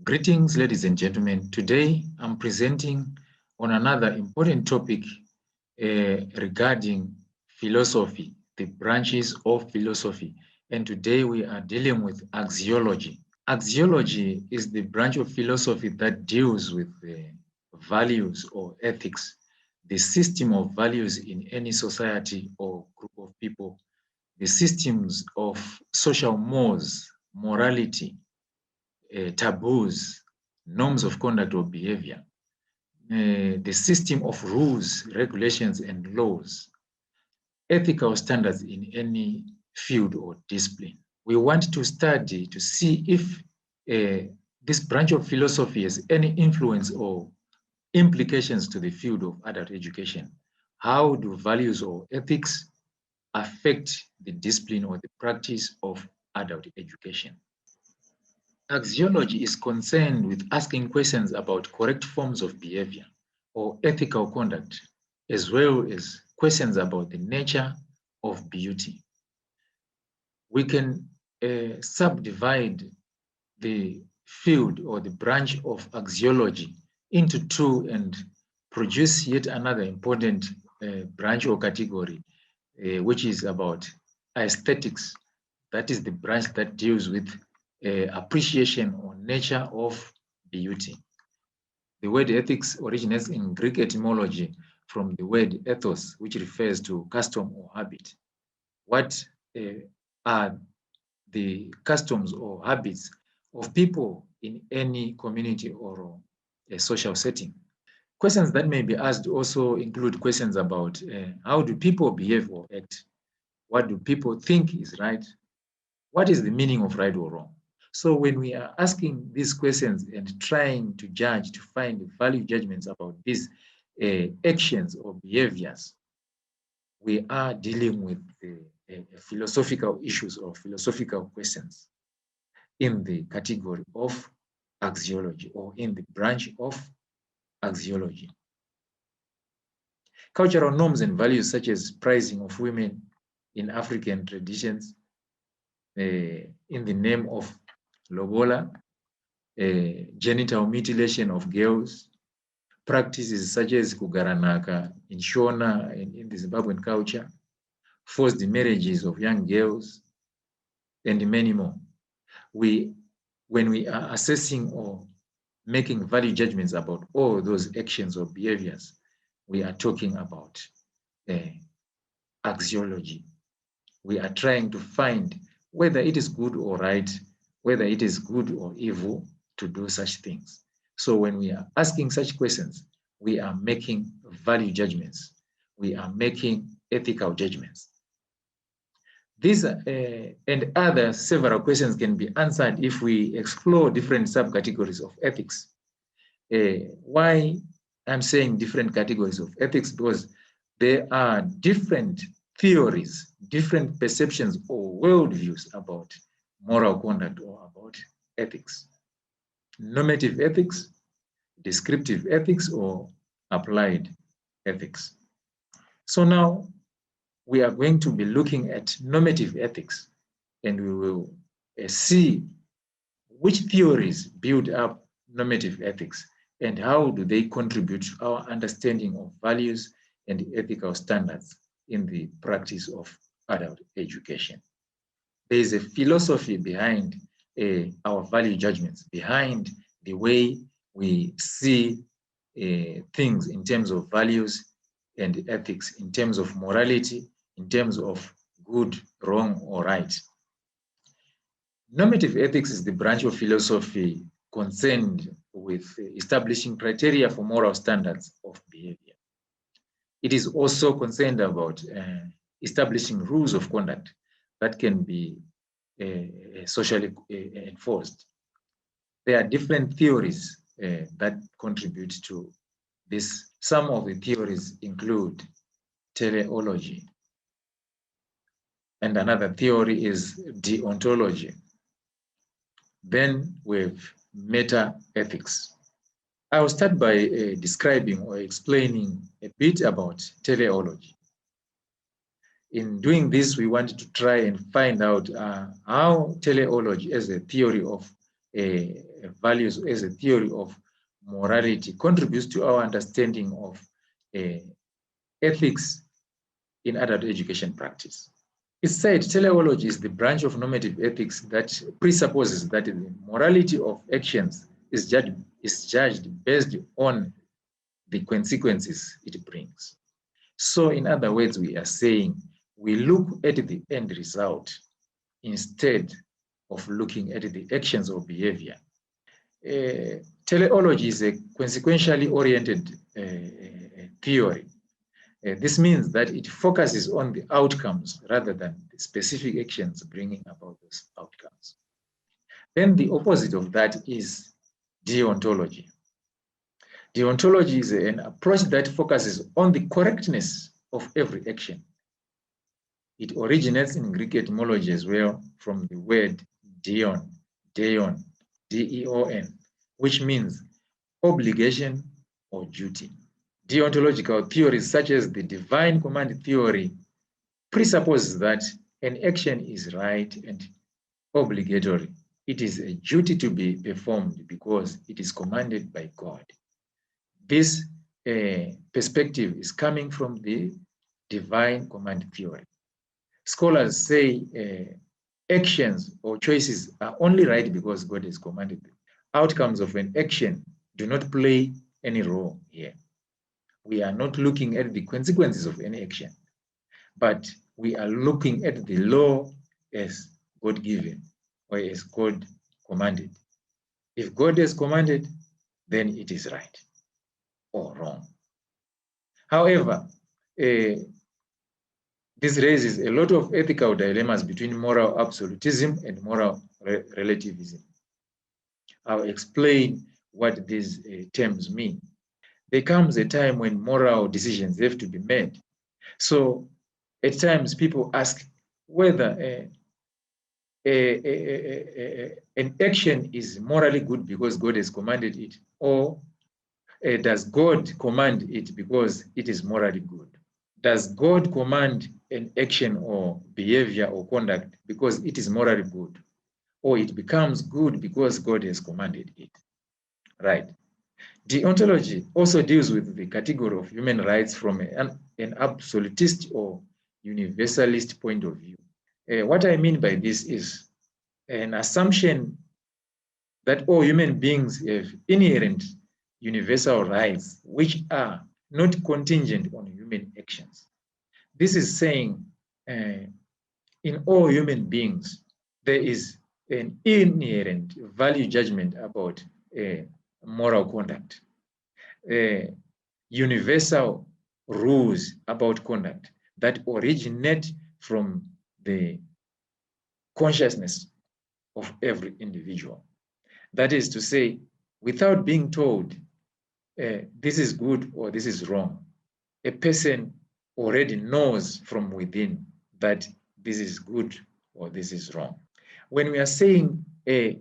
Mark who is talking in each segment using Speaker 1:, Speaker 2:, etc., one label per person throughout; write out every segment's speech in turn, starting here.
Speaker 1: Greetings, ladies and gentlemen. Today, I'm presenting on another important topic regarding philosophy, the branches of philosophy. And today we are dealing with axiology. Axiology is the branch of philosophy that deals with the values or ethics, the system of values in any society or group of people, the systems of social mores, morality, taboos, norms of conduct or behavior, the system of rules, regulations, and laws, ethical standards in any field or discipline. We want to study to see if this branch of philosophy has any influence or implications to the field of adult education. How do values or ethics affect the discipline or the practice of adult education? Axiology is concerned with asking questions about correct forms of behavior or ethical conduct, as well as questions about the nature of beauty. We can subdivide the field or the branch of axiology into two and produce yet another important branch or category, which is about aesthetics. That is the branch that deals with appreciation or nature of beauty. The word ethics originates in Greek etymology from the word ethos, which refers to custom or habit. What are the customs or habits of people in any community or a social setting? Questions that may be asked also include questions about how do people behave or act? What do people think is right? What is the meaning of right or wrong? So when we are asking these questions and trying to judge, to find value judgments about these actions or behaviors, we are dealing with philosophical issues or philosophical questions in the category of axiology or in the branch of axiology. Cultural norms and values such as prizing of women in African traditions in the name of lobola, genital mutilation of girls, practices such as kugaranaka in Shona and in the Zimbabwean culture, forced marriages of young girls, and many more. When we are assessing or making value judgments about all those actions or behaviors, we are talking about axiology. We are trying to find whether it is good or right, whether it is good or evil to do such things. So when we are asking such questions, we are making value judgments. We are making ethical judgments. These and other several questions can be answered if we explore different subcategories of ethics. Why I'm saying different categories of ethics? Because there are different theories, different perceptions or worldviews about moral conduct or about ethics. Normative ethics, descriptive ethics, or applied ethics. So now we are going to be looking at normative ethics, and we will see which theories build up normative ethics and how do they contribute to our understanding of values and ethical standards in the practice of adult education. There is a philosophy behind our value judgments, behind the way we see things in terms of values and ethics, in terms of morality, in terms of good, wrong, or right. Normative ethics is the branch of philosophy concerned with establishing criteria for moral standards of behavior. It is also concerned about establishing rules of conduct that can be socially enforced. There are different theories that contribute to this. Some of the theories include teleology, and another theory is deontology. Then we have meta-ethics. I will start by describing or explaining a bit about teleology. In doing this, we wanted to try and find out how teleology as a theory of values as a theory of morality contributes to our understanding of ethics in adult education practice. It said teleology is the branch of normative ethics that presupposes that the morality of actions is judged based on the consequences it brings. So in other words, we are saying we look at the end result instead of looking at the actions or behavior. Teleology is a consequentially oriented theory. This means that it focuses on the outcomes rather than the specific actions bringing about those outcomes. Then the opposite of that is deontology. Deontology is an approach that focuses on the correctness of every action. It originates in Greek etymology as well from the word deon, deon, D-E-O-N, which means obligation or duty. Deontological theories such as the divine command theory presupposes that an action is right and obligatory. It is a duty to be performed because it is commanded by God. This perspective is coming from the divine command theory. Scholars say actions or choices are only right because God has commanded them. Outcomes of an action do not play any role here. We are not looking at the consequences of any action, but we are looking at the law as God given or as God commanded. If God has commanded, then it is right or wrong. However, this raises a lot of ethical dilemmas between moral absolutism and moral relativism. I'll explain what these terms mean. There comes a time when moral decisions have to be made. So at times people ask whether an action is morally good because God has commanded it, or does God command it because it is morally good? Does God command an action or behavior or conduct because it is morally good, or it becomes good because God has commanded it? Right. Deontology also deals with the category of human rights from an absolutist or universalist point of view. What I mean by this is an assumption that all human beings have inherent universal rights which are not contingent on human actions. This is saying in all human beings, there is an inherent value judgment about moral conduct, universal rules about conduct that originate from the consciousness of every individual. That is to say, without being told this is good or this is wrong, a person already knows from within that this is good or this is wrong. When we are saying a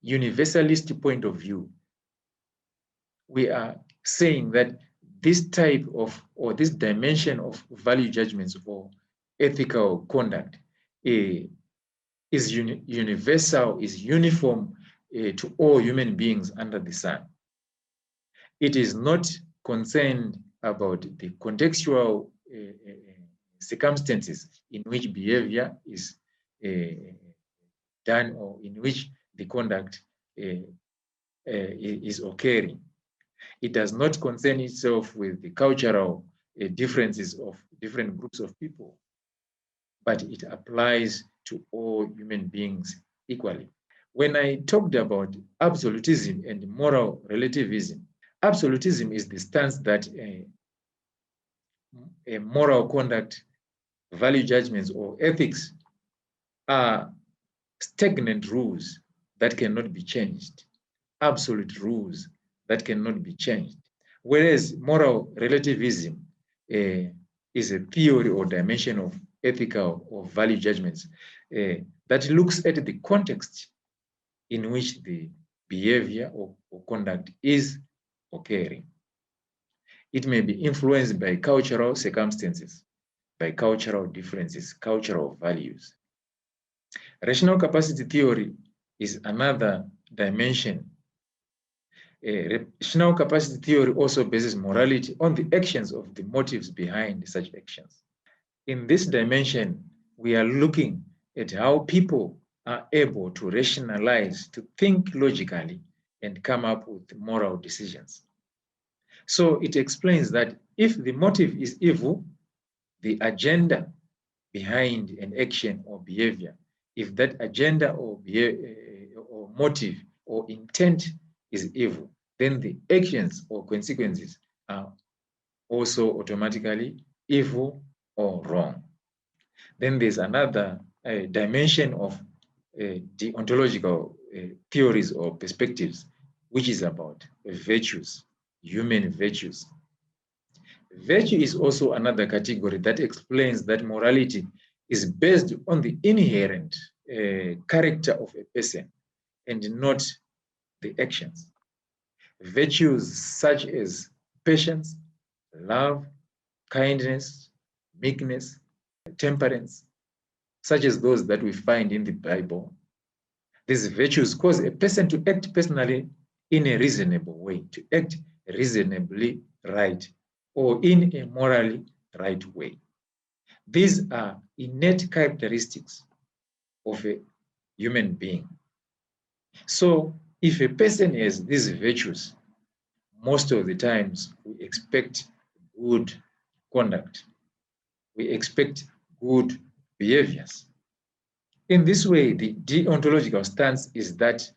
Speaker 1: universalist point of view, we are saying that this type of or this dimension of value judgments or ethical conduct is universal, is uniform to all human beings under the sun. It is not concerned about the contextual circumstances in which behavior is done or in which the conduct is occurring. It does not concern itself with the cultural differences of different groups of people, but it applies to all human beings equally. When I talked about absolutism and moral relativism, absolutism is the stance that a moral conduct, value judgments, or ethics are stagnant rules that cannot be changed, absolute rules that cannot be changed. Whereas moral relativism is a theory or dimension of ethical or value judgments that looks at the context in which the behavior or conduct is occurring. It may be influenced by cultural circumstances, by cultural differences, cultural values. Rational capacity theory is another dimension Rational capacity theory also bases morality on the actions of the motives behind such actions. In this dimension, we are looking at how people are able to rationalize, to think logically, and come up with moral decisions. So it explains that if the motive is evil, the agenda behind an action or behavior, if that agenda or motive or intent is evil, then the actions or consequences are also automatically evil or wrong. Then there's another dimension of deontological theories or perspectives, which is about virtues, human virtues. Virtue is also another category that explains that morality is based on the inherent character of a person and not the actions. Virtues such as patience, love, kindness, meekness, temperance, such as those that we find in the Bible, these virtues cause a person to act personally in a reasonable way, to act reasonably right, or in a morally right way. These are innate characteristics of a human being. So if a person has these virtues, most of the times we expect good conduct. We expect good behaviors. In this way, the deontological stance is that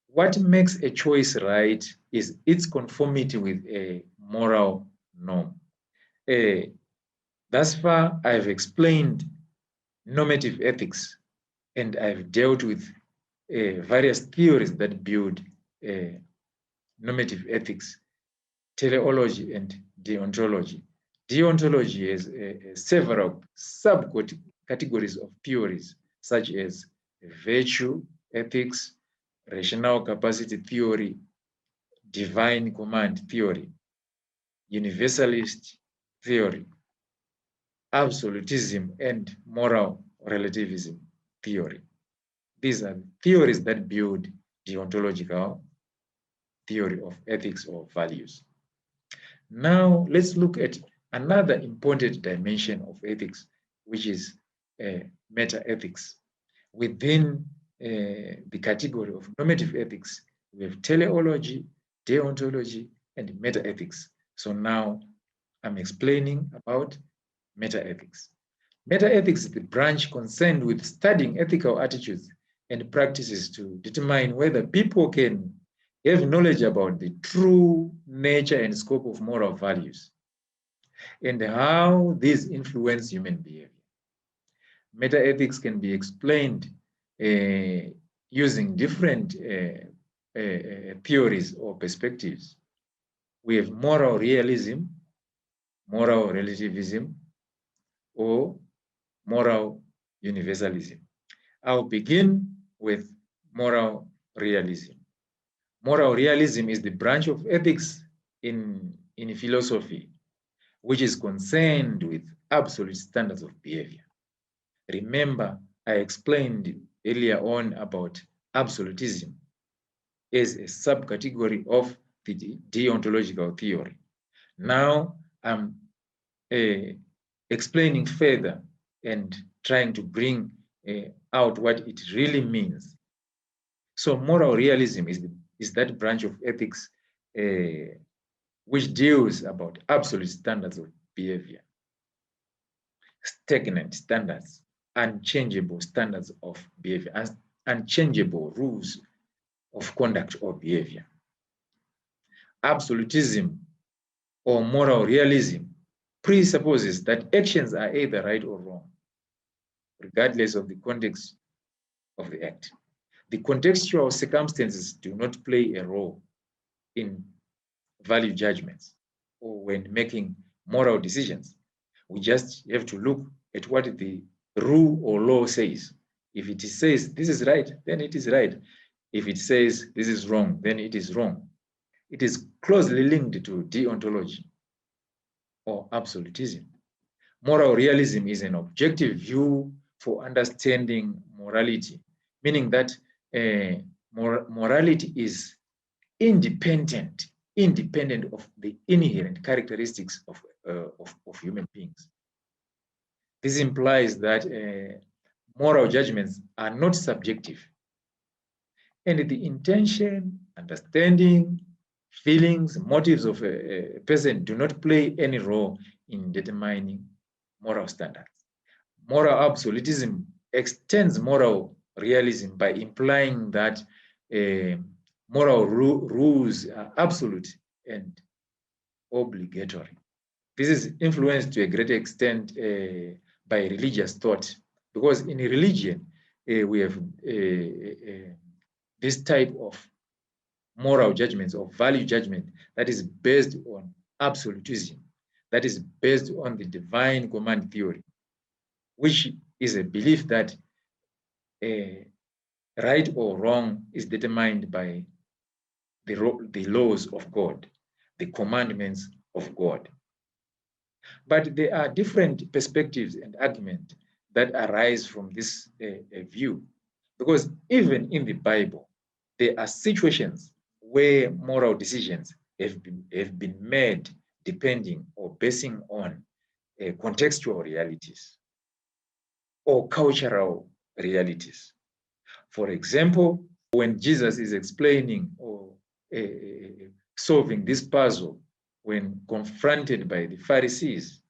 Speaker 1: what makes a choice right is its conformity with a moral norm. Thus far, I've explained normative ethics, and I've dealt with various theories that build normative ethics, teleology, and deontology. Deontology has several subcategories of theories, such as virtue ethics, rational capacity theory, divine command theory, universalist theory, absolutism, and moral relativism theory. These are theories that build deontological theory of ethics or values. Now, let's look at another important dimension of ethics, which is meta-ethics. Within the category of normative ethics, we have teleology, deontology, and meta-ethics. So now I'm explaining about meta-ethics. Meta-ethics is the branch concerned with studying ethical attitudes and practices to determine whether people can have knowledge about the true nature and scope of moral values and how these influence human behavior. Meta-ethics can be explained using different theories or perspectives. We have moral realism, moral relativism, or moral universalism. I'll begin with moral realism. Moral realism is the branch of ethics in philosophy, which is concerned with absolute standards of behavior. Remember, I explained earlier on about absolutism as a subcategory of the deontological theory. Now I'm explaining further and trying to bring out what it really means. So moral realism is that branch of ethics which deals about absolute standards of behavior, stagnant standards, unchangeable standards of behavior, unchangeable rules of conduct or behavior. Absolutism or moral realism presupposes that actions are either right or wrong, regardless of the context of the act. The contextual circumstances do not play a role in value judgments or when making moral decisions. We just have to look at what the rule or law says. If it says this is right, then it is right. If it says this is wrong, then it is wrong. It is closely linked to deontology or absolutism. Moral realism is an objective view for understanding morality, meaning that morality is independent of the inherent characteristics of human beings. This implies that moral judgments are not subjective, and the intention, understanding, feelings, motives of a person do not play any role in determining moral standards. Moral absolutism extends moral realism by implying that moral rules are absolute and obligatory. This is influenced to a great extent by religious thought, because in religion, we have this type of moral judgments or value judgment that is based on absolutism, that is based on the divine command theory, which is a belief that right or wrong is determined by the laws of God, the commandments of God. But there are different perspectives and arguments that arise from this view, because even in the Bible, there are situations where moral decisions have been made depending or basing on contextual realities or cultural realities. For example, when Jesus is explaining or solving this puzzle when confronted by the Pharisees,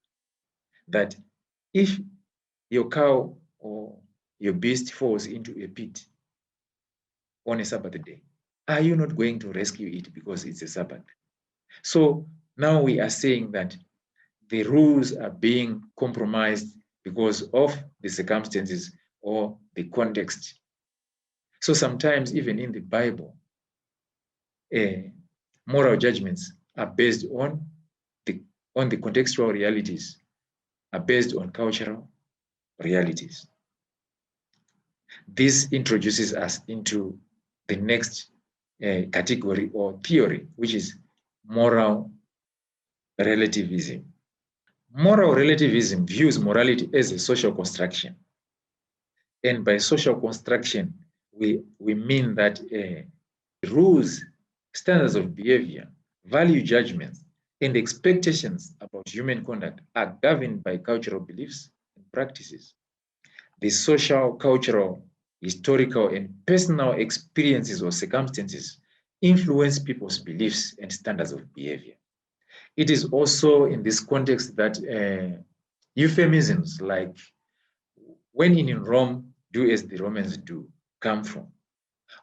Speaker 1: that if your cow or your beast falls into a pit on a Sabbath day, are you not going to rescue it because it's a Sabbath? So now we are saying that the rules are being compromised because of the circumstances or the context. So sometimes even in the Bible, moral judgments are based on the contextual realities, are based on cultural realities. This introduces us into the next category or theory, which is moral relativism. Moral relativism views morality as a social construction. And by social construction, we mean that rules, standards of behavior, value judgments, and expectations about human conduct are governed by cultural beliefs and practices. The social, cultural, historical, and personal experiences or circumstances influence people's beliefs and standards of behavior. It is also in this context that euphemisms like "when in Rome, do as the Romans do" come from.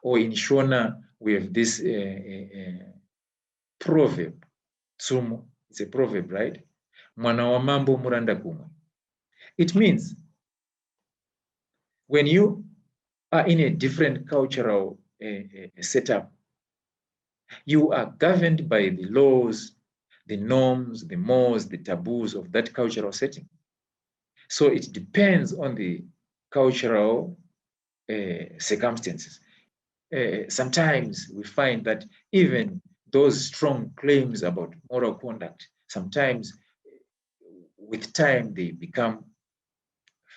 Speaker 1: Or in Shona, we have this proverb, Tsumo, it's a proverb, right? Mwana wa mambo muranda kumwe. It means when you are in a different cultural setup, you are governed by the laws, the norms, the mores, the taboos of that cultural setting. So it depends on the cultural circumstances. Sometimes we find that even those strong claims about moral conduct, sometimes with time they become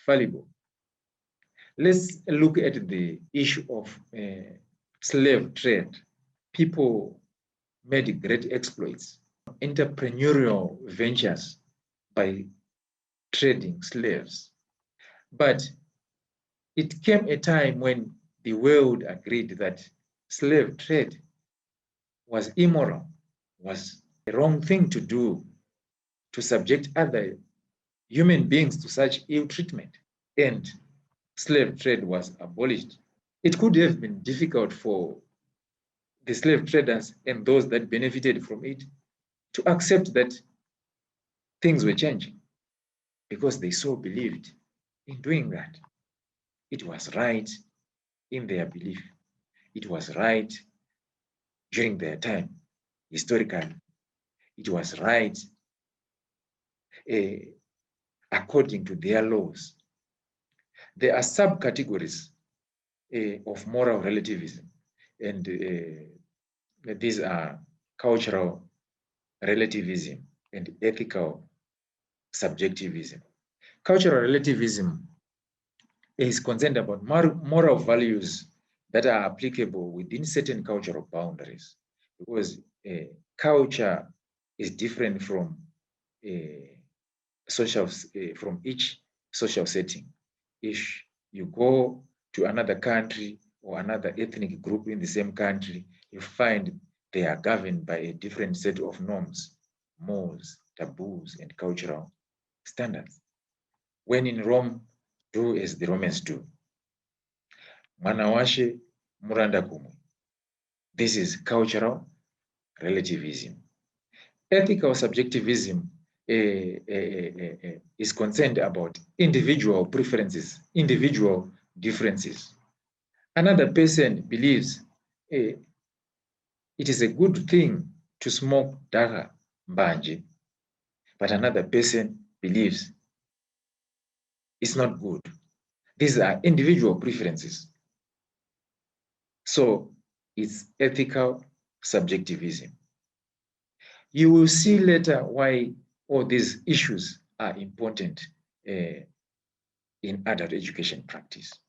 Speaker 1: fallible. Let's look at the issue of slave trade. People made great exploits, entrepreneurial ventures by trading slaves. But it came a time when the world agreed that slave trade was immoral, was the wrong thing to do, to subject other human beings to such ill treatment, and slave trade was abolished. It could have been difficult for the slave traders and those that benefited from it to accept that things were changing, because they so believed in doing that. It was right in their belief. It was right during their time, historically. It was right according to their laws. There are subcategories of moral relativism, and these are cultural relativism and ethical subjectivism. Cultural relativism is concerned about moral values that are applicable within certain cultural boundaries. because culture is different from from each social setting. If you go to another country or another ethnic group in the same country, you find they are governed by a different set of norms, mores, taboos, and cultural standards. When in Rome, do as the Romans do. Mwana washe muranda kumwe. This is cultural relativism. Ethical subjectivism is concerned about individual preferences, individual differences. Another person believes it is a good thing to smoke daga mbanje, but another person believes it's not good. These are individual preferences. So it's ethical subjectivism. You will see later why all these issues are important in adult education practice.